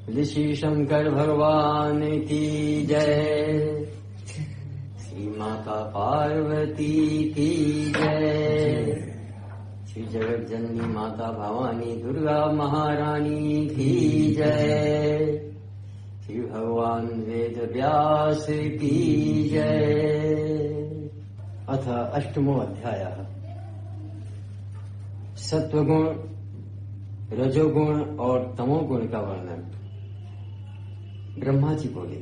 ऋषि शंकर भगवान की जय। श्री माता पार्वती की जय। श्री जगत जननी माता भवानी दुर्गा महारानी की जय। श्री भगवान वेद व्यास की जय। अथ अष्टमो अध्यायः। सत्वगुण, रजोगुण और तमोगुण का वर्णन। ब्रह्मा जी बोले,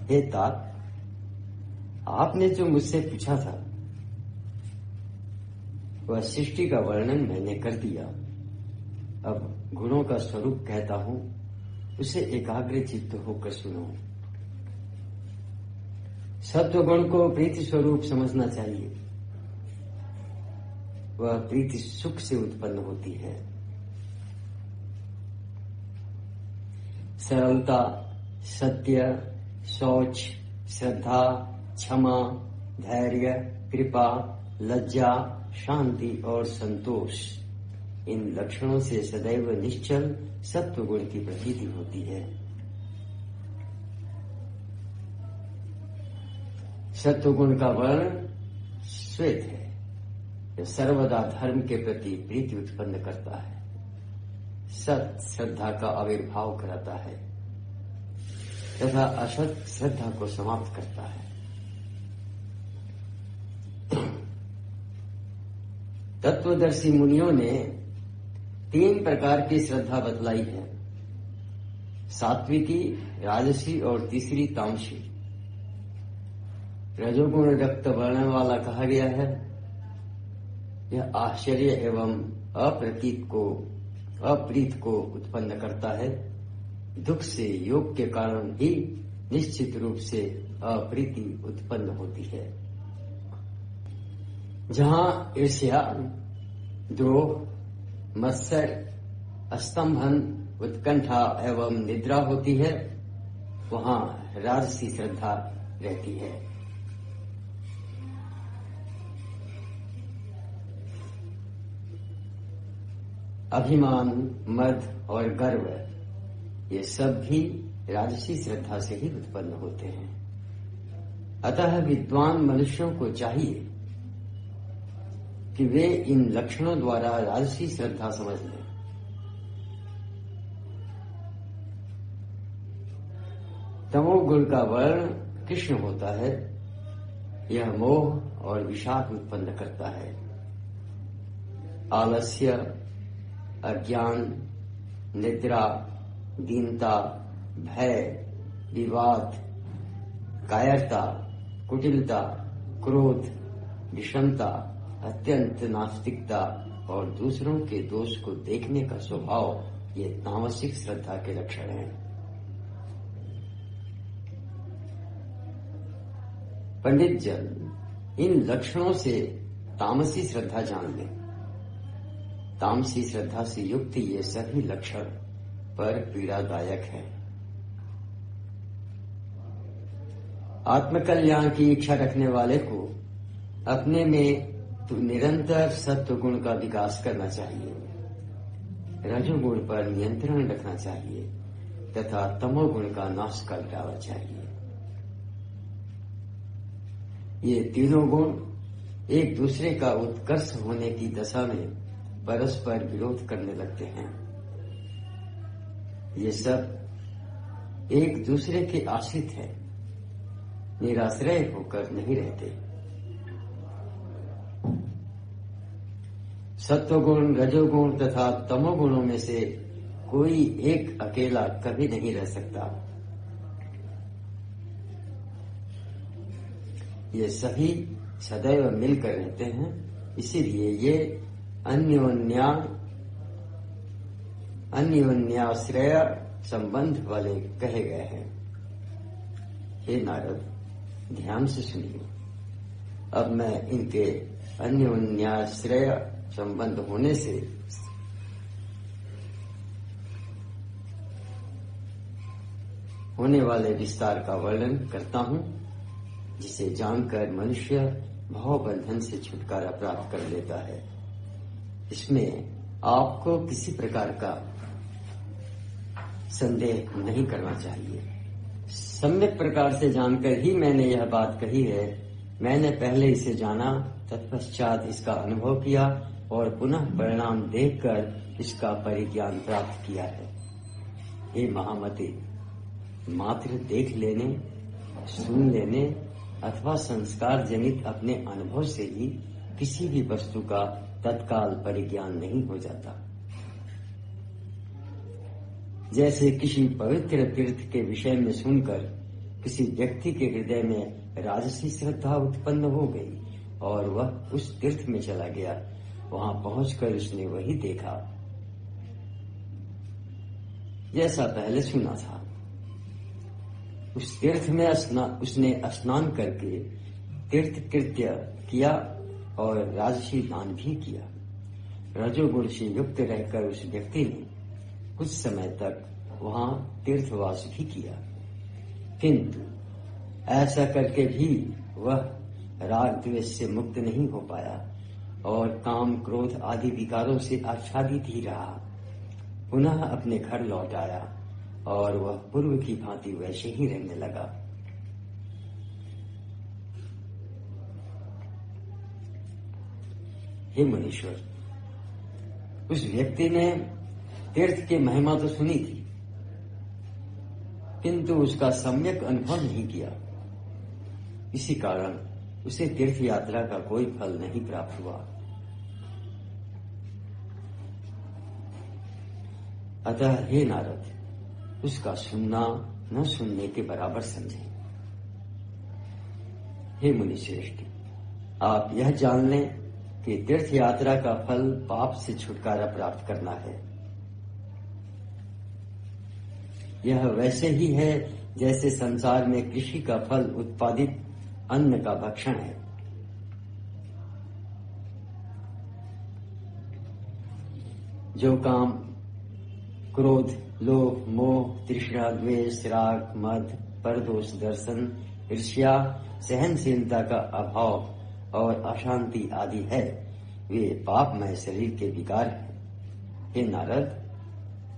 हे तात, आपने जो मुझसे पूछा था वह सृष्टि का वर्णन मैंने कर दिया। अब गुणों का स्वरूप कहता हूं, उसे एकाग्र चित्त होकर सुनो। सत्वगुण को प्रीति स्वरूप समझना चाहिए। वह प्रीति सुख से उत्पन्न होती है। सरलता, सत्य, शौच, श्रद्धा, क्षमा, धैर्य, कृपा, लज्जा, शांति और संतोष, इन लक्षणों से सदैव निश्चल सत्वगुण की प्रतीति होती है। सत्वगुण का वर्ण श्वेत है। यह सर्वदा धर्म के प्रति प्रीति उत्पन्न करता है। सत श्रद्धा का आविर्भाव कराता है तथा असत श्रद्धा को समाप्त करता है। तत्वदर्शी मुनियों ने 3 प्रकार की श्रद्धा बतलाई है। सात्विकी, राजसी और तीसरी तामसी। रजोगुण रक्त वर्ण वाला कहा गया है। यह आश्चर्य एवं अप्रीत को उत्पन्न करता है। दुख से योग के कारण ही निश्चित रूप से अप्रीति उत्पन्न होती है। जहां ईर्ष्या, द्रोह, मत्सर, स्तंभन, उत्कंठा एवं निद्रा होती है, वहां राजसी श्रद्धा रहती है। अभिमान, मद और गर्व, ये सब भी राजसी श्रद्धा से ही उत्पन्न होते हैं। अतः विद्वान मनुष्यों को चाहिए कि वे इन लक्षणों द्वारा राजसी श्रद्धा समझ लें। तमोगुण का वर्ण कृष्ण होता है। यह मोह और विषाद उत्पन्न करता है। आलस्य, अज्ञान, निद्रा, दीनता, भय, विवाद, कायरता, कुटिलता, क्रोध, विषमता, अत्यंत नास्तिकता और दूसरों के दोष को देखने का स्वभाव, ये तामसिक श्रद्धा के लक्षण हैं। पंडित जन इन लक्षणों से तामसी श्रद्धा जान लें। तामसी श्रद्धा से युक्त ये सभी लक्षण पर पीड़ादायक है। आत्मकल्याण की इच्छा रखने वाले को अपने में निरंतर सत्वगुण का विकास करना चाहिए, रजोगुण पर नियंत्रण रखना चाहिए तथा तमोगुण का नाश कर डालना चाहिए। ये तीनों गुण एक दूसरे का उत्कर्ष होने की दशा में परस्पर विरोध करने लगते हैं। ये सब एक दूसरे के आश्रित हैं, निराश्रय होकर नहीं रहते। सत्वगुण, रजोगुण तथा तमोगुणों में से कोई एक अकेला कभी नहीं रह सकता। ये सभी सदैव मिलकर रहते हैं, इसीलिए ये अन्योन्याश्रय संबंध वाले कहे गए हैं। हे नारद, ध्यान से सुनिए। अब मैं इनके अन्योन्याश्रय संबंध होने से होने वाले विस्तार का वर्णन करता हूं, जिसे जानकर मनुष्य भाव बंधन से छुटकारा प्राप्त कर लेता है। इसमें आपको किसी प्रकार का संदेह नहीं करना चाहिए। सम्यक प्रकार से जानकर ही मैंने यह बात कही है। मैंने पहले इसे जाना, तत्पश्चात इसका अनुभव किया और पुनः परिणाम देखकर इसका परिज्ञान प्राप्त किया है। हे महामते, मात्र देख लेने, सुन लेने अथवा संस्कार जनित अपने अनुभव से ही किसी भी वस्तु का तत्काल परिज्ञान नहीं हो जाता। जैसे किसी पवित्र तीर्थ के विषय में सुनकर किसी व्यक्ति के हृदय में राजसी श्रद्धा उत्पन्न हो गई और वह उस तीर्थ में चला गया। वहां पहुंचकर उसने वही देखा जैसा पहले सुना था। उस तीर्थ में उसने स्नान करके तीर्थ कृत्य किया और राजसी दान भी किया। रजोगुण से युक्त रहकर उस व्यक्ति ने कुछ समय तक वहां तीर्थवास भी किया, किंतु ऐसा करके भी वह राग द्वेष से मुक्त नहीं हो पाया और काम क्रोध आदि विकारों से आच्छादित ही रहा। पुनः अपने घर लौट आया और वह पूर्व की भांति वैसे ही रहने लगा। हे मुनीश्वर, उस व्यक्ति ने तीर्थ की महिमा तो सुनी थी, किंतु उसका सम्यक अनुभव नहीं किया। इसी कारण उसे तीर्थ यात्रा का कोई फल नहीं प्राप्त हुआ। अतः हे नारद, उसका सुनना न सुनने के बराबर समझें। हे मुनि श्रेष्ठ, आप यह जान लें कि तीर्थ यात्रा का फल पाप से छुटकारा प्राप्त करना है। यह वैसे ही है जैसे संसार में कृषि का फल उत्पादित अन्न का भक्षण है। जो काम क्रोध, लोभ, मोह, तृष्णा, द्वेष, राग, मद, परदोष दर्शन, ईर्ष्या, सहनशीलता का अभाव और अशांति आदि है, वे पापमय शरीर के विकार हैं। हे नारद,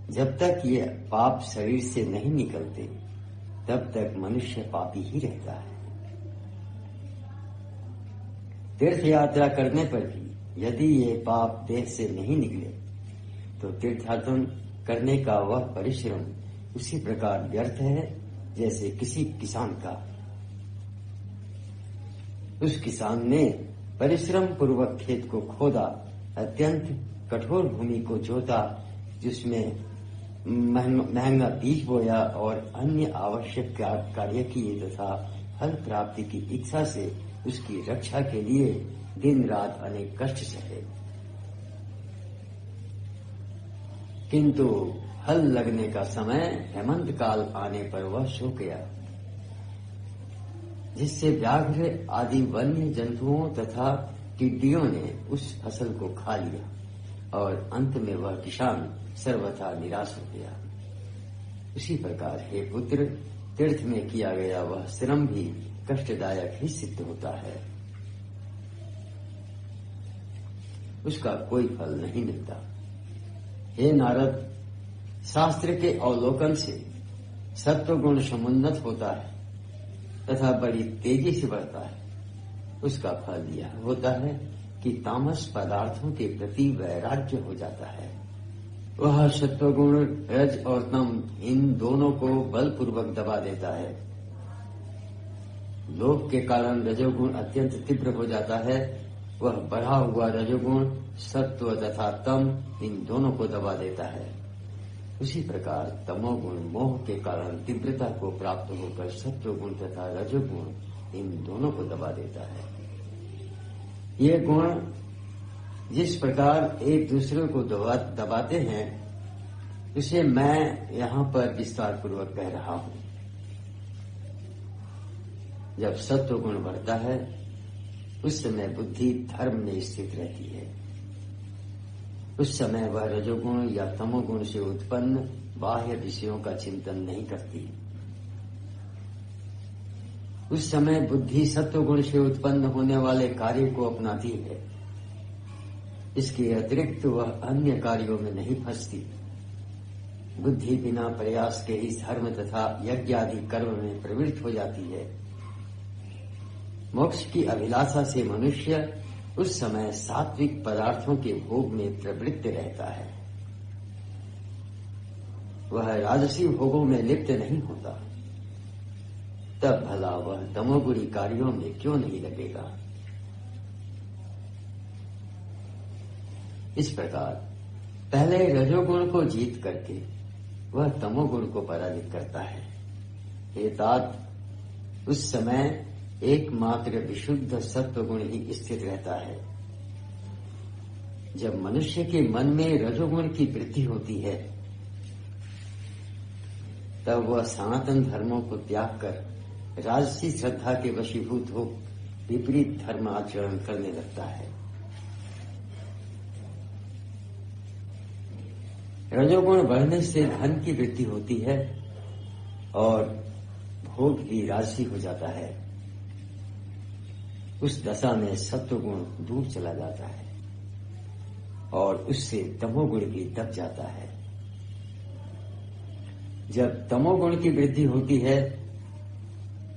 जब तक ये पाप शरीर से नहीं निकलते तब तक मनुष्य पापी ही रहता है। तीर्थ यात्रा करने पर भी यदि ये पाप देह से नहीं निकले तो तीर्थाटन करने का वह परिश्रम उसी प्रकार व्यर्थ है जैसे किसी किसान का। उस किसान ने परिश्रम पूर्वक खेत को खोदा, अत्यंत कठोर भूमि को जोता, जिसमें महंगा बीज बोया और अन्य आवश्यक कार्य किए तथा फल प्राप्ति की इच्छा से उसकी रक्षा के लिए दिन रात अनेक कष्ट सहे, किंतु फल लगने का समय हेमंत काल आने पर वह सो गया, जिससे व्याघ्र आदि वन्य जंतुओं तथा टिड्डियों ने उस फसल को खा लिया और अंत में वह किसान सर्वथा निराश हो गया। उसी प्रकार हे पुत्र, तीर्थ में किया गया वह श्रम भी कष्टदायक ही सिद्ध होता है, उसका कोई फल नहीं मिलता। हे नारद, शास्त्र के अवलोकन से सत्वगुण समुन्नत होता है तथा बड़ी तेजी से बढ़ता है। उसका फल यह होता है कि तामस पदार्थों के प्रति वैराग्य हो जाता है। वह सत्वगुण रज और तम इन दोनों को बलपूर्वक दबा देता है। लोभ के कारण रजोगुण अत्यंत तीव्र हो जाता है। वह बढ़ा हुआ रजोगुण सत्व तथा तम इन दोनों को दबा देता है। उसी प्रकार तमोगुण मोह के कारण तीव्रता को प्राप्त होकर सत्वगुण तथा रजोगुण इन दोनों को दबा देता है। ये गुण जिस प्रकार एक दूसरे को दबाते हैं, उसे मैं यहाँ पर विस्तार पूर्वक कह रहा हूँ। जब सत्वगुण बढ़ता है उस समय बुद्धि धर्म में स्थित रहती है। उस समय वह रजोगुण या तमोगुण से उत्पन्न बाह्य विषयों का चिंतन नहीं करती। उस समय बुद्धि सत्वगुण से उत्पन्न होने वाले कार्य को अपनाती है। इसके अतिरिक्त वह अन्य कार्यों में नहीं फंसती। बुद्धि बिना प्रयास के ही धर्म तथा यज्ञ आदि कर्म में प्रवृत्त हो जाती है। मोक्ष की अभिलाषा से मनुष्य उस समय सात्विक पदार्थों के भोग में प्रवृत्त रहता है। वह राजसी भोगों में लिप्त नहीं होता। तब भला वह तमोगुणी कार्यों में क्यों नहीं लगेगा। इस प्रकार पहले रजोगुण को जीत करके वह तमोगुण को पराजित करता है। हे तात, उस समय एकमात्र विशुद्ध सत्वगुण ही स्थित रहता है। जब मनुष्य के मन में रजोगुण की वृद्धि होती है, तब वह सनातन धर्मों को त्याग कर राजसी श्रद्धा के वशीभूत हो विपरीत धर्म आचरण करने लगता है। रजोगुण बढ़ने से धन की वृद्धि होती है और भोग भी राजसी हो जाता है। उस दशा में सत्वगुण दूर चला जाता है और उससे तमोगुण भी दब जाता है। जब तमोगुण की वृद्धि होती है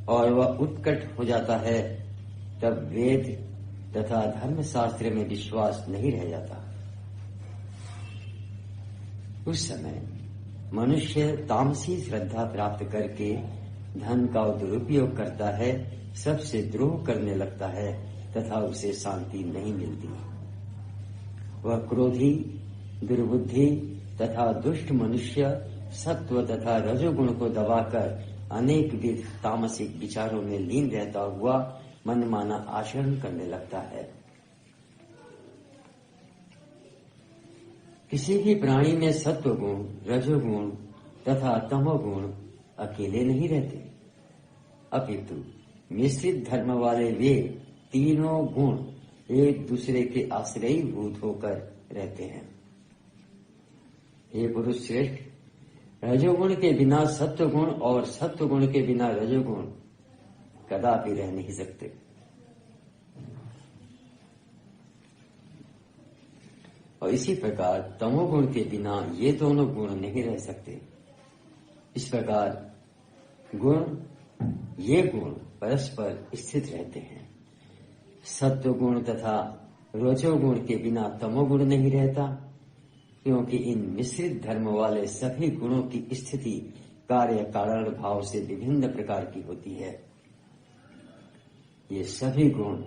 और वह उत्कट हो जाता है, तब वेद तथा धर्मशास्त्र में विश्वास नहीं रह जाता। उस समय मनुष्य तामसी श्रद्धा प्राप्त करके धन का दुरुपयोग करता है, सबसे द्रोह करने लगता है तथा उसे शांति नहीं मिलती। वह क्रोधी, दुर्बुद्धि तथा दुष्ट मनुष्य सत्व तथा रजोगुण को दबाकर अनेक विध तामसिक विचारों में लीन रहता हुआ मनमाना आचरण करने लगता है। किसी भी प्राणी में सत्वगुण, रजोगुण तथा तमोगुण अकेले नहीं रहते, अपितु मिश्रित धर्म वाले वे तीनों गुण एक दूसरे के आश्रयी भूत होकर रहते हैं। हे पुरुष श्रेष्ठ, रजोगुण के बिना सत्वगुण और सत्वगुण के बिना रजोगुण कदापि रह नहीं सकते। और इसी प्रकार तमोगुण के बिना ये दोनों गुण नहीं रह सकते। इस प्रकार ये गुण परस्पर स्थित रहते हैं। सत्वगुण तथा रजोगुण के बिना तमोगुण नहीं रहता, क्योंकि इन मिश्रित धर्म वाले सभी गुणों की स्थिति कार्य कारण भाव से विभिन्न प्रकार की होती है। ये सभी गुण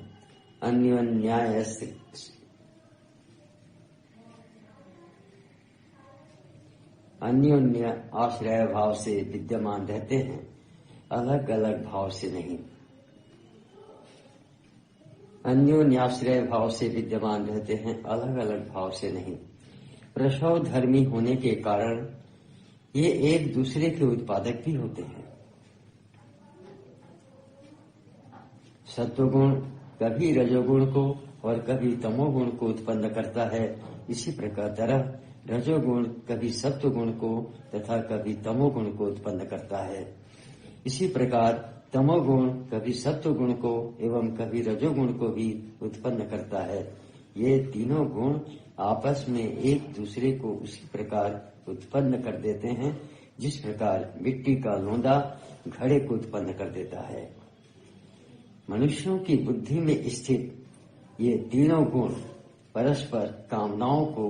अन्योन्य आश्रय भाव से विद्यमान रहते हैं, अलग अलग भाव से नहीं। अन्योन्याश्रय भाव से विद्यमान रहते हैं, अलग अलग भाव से नहीं। प्रसव धर्मी होने के कारण ये एक दूसरे के उत्पादक भी होते हैं। सत्वगुण कभी रजोगुण को और कभी तमोगुण को उत्पन्न करता है। इसी प्रकार रजोगुण कभी सत्वगुण को तथा कभी तमोगुण को उत्पन्न करता है। इसी प्रकार तमोगुण कभी सत्वगुण को एवं कभी रजोगुण को भी उत्पन्न करता है। ये तीनों गुण आपस में एक दूसरे को उसी प्रकार उत्पन्न कर देते हैं, जिस प्रकार मिट्टी का लोंदा घड़े को उत्पन्न कर देता है। मनुष्यों की बुद्धि में स्थित ये तीनों गुण परस्पर कामनाओं को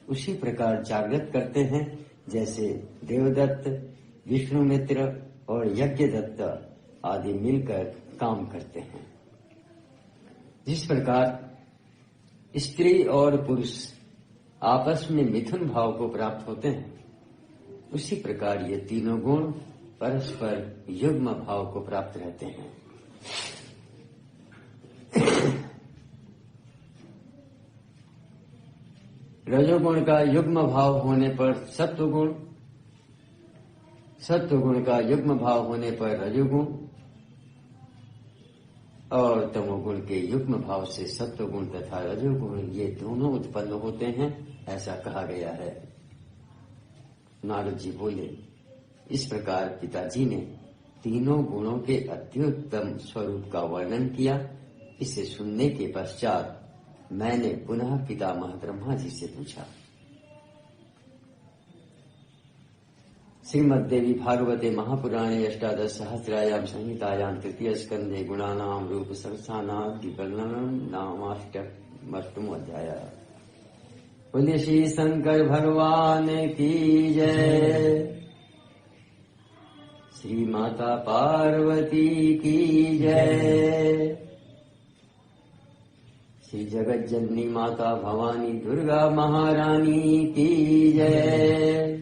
उसी प्रकार जागृत करते हैं, जैसे देवदत्त, विष्णुमित्र और यज्ञदत्त आदि मिलकर काम करते हैं। जिस प्रकार स्त्री और पुरुष आपस में मिथुन भाव को प्राप्त होते हैं, उसी प्रकार ये तीनों गुण परस्पर युग्म भाव को प्राप्त रहते हैं। रजोगुण का युग्म भाव होने पर सत्वगुण, सत्वगुण का युग्म भाव होने पर रजोगुण और तमोगुण के युग्म भाव से सत्वगुण तथा रजोगुण ये दोनों उत्पन्न होते हैं, ऐसा कहा गया है। नारद जी बोले, इस प्रकार पिताजी ने तीनों गुणों के अत्युत्तम स्वरूप का वर्णन किया। इसे सुनने के पश्चात मैंने पुनः पितामह ब्रह्मा जी से पूछा। श्रीमद्देवी भागवते महापुराणे अष्टादश सहस्रायाम संहितायाम तृतीय स्कंदे गुणानाम रूप संस्थानाम की वर्णनम नामाष्टमो अध्याय। बोलिए श्री शंकर भगवान की जय, श्री माता पार्वती की जय, श्री जगत जननी माता भवानी दुर्गा महारानी की जय,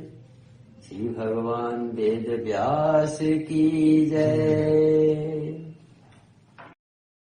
श्री भगवान वेद व्यास की जय।